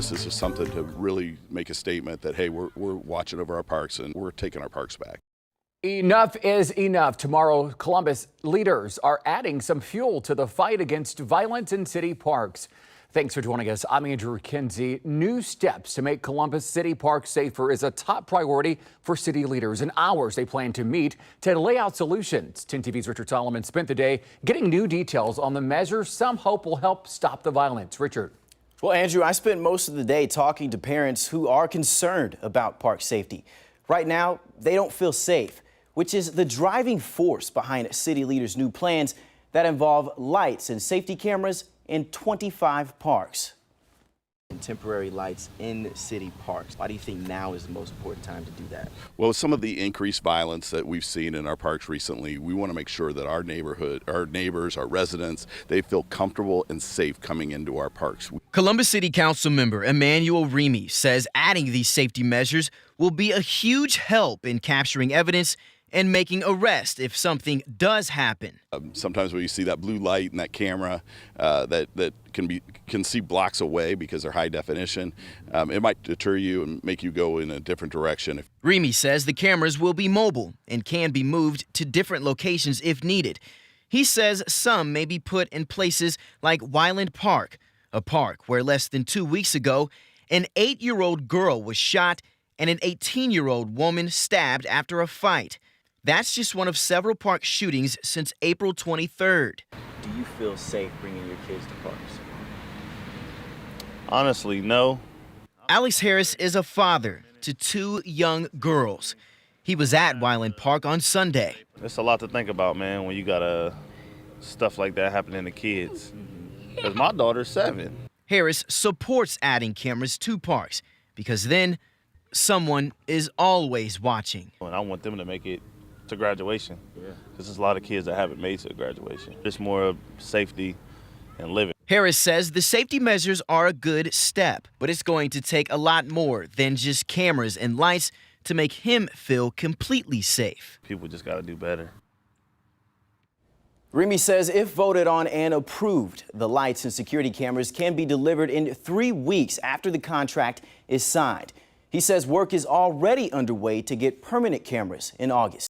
This is just something to really make a statement that, hey, we're watching over our parks and we're taking our parks back. Enough is enough. Tomorrow, Columbus leaders are adding some fuel to the fight against violence in city parks. Thanks for joining us. I'm Andrew Kinsey. New steps to make Columbus City Park safer is a top priority for city leaders. In hours, they plan to meet to lay out solutions. 10 TV's Richard Solomon spent the day getting new details on the measures some hope will help stop the violence. Richard. Well, Andrew, I spent most of the day talking to parents who are concerned about park safety. Right now, they don't feel safe, which is the driving force behind city leaders' new plans that involve lights and safety cameras in 25 parks. Temporary lights in city parks. Why do you think now is the most important time to do that? Well, with some of the increased violence that we've seen in our parks recently, we want to make sure that our neighborhood, our neighbors, our residents, they feel comfortable and safe coming into our parks. Columbus City Councilmember Emmanuel Remy says adding these safety measures will be a huge help in capturing evidence and making arrests if something does happen. Sometimes when you see that blue light and that camera that can see blocks away because they're high definition, it might deter you and make you go in a different direction. Remy says the cameras will be mobile and can be moved to different locations if needed. He says some may be put in places like Wyland Park, a park where less than 2 weeks ago, an 8-year-old girl was shot and an 18-year-old woman stabbed after a fight. That's just one of several park shootings since April 23rd. Do you feel safe bringing your kids to parks? Honestly, no. Alex Harris is a father to 2 young girls. He was at Wyland Park on Sunday. It's a lot to think about, man, when you got stuff like that happening to kids. Because my daughter's 7. Harris supports adding cameras to parks because then someone is always watching. And I want them to make it to graduation. Because there's a lot of kids that haven't made it to graduation. It's more of safety and living. Harris says the safety measures are a good step, but it's going to take a lot more than just cameras and lights to make him feel completely safe. People just got to do better. Remy says if voted on and approved, the lights and security cameras can be delivered in 3 weeks after the contract is signed. He says work is already underway to get permanent cameras in August.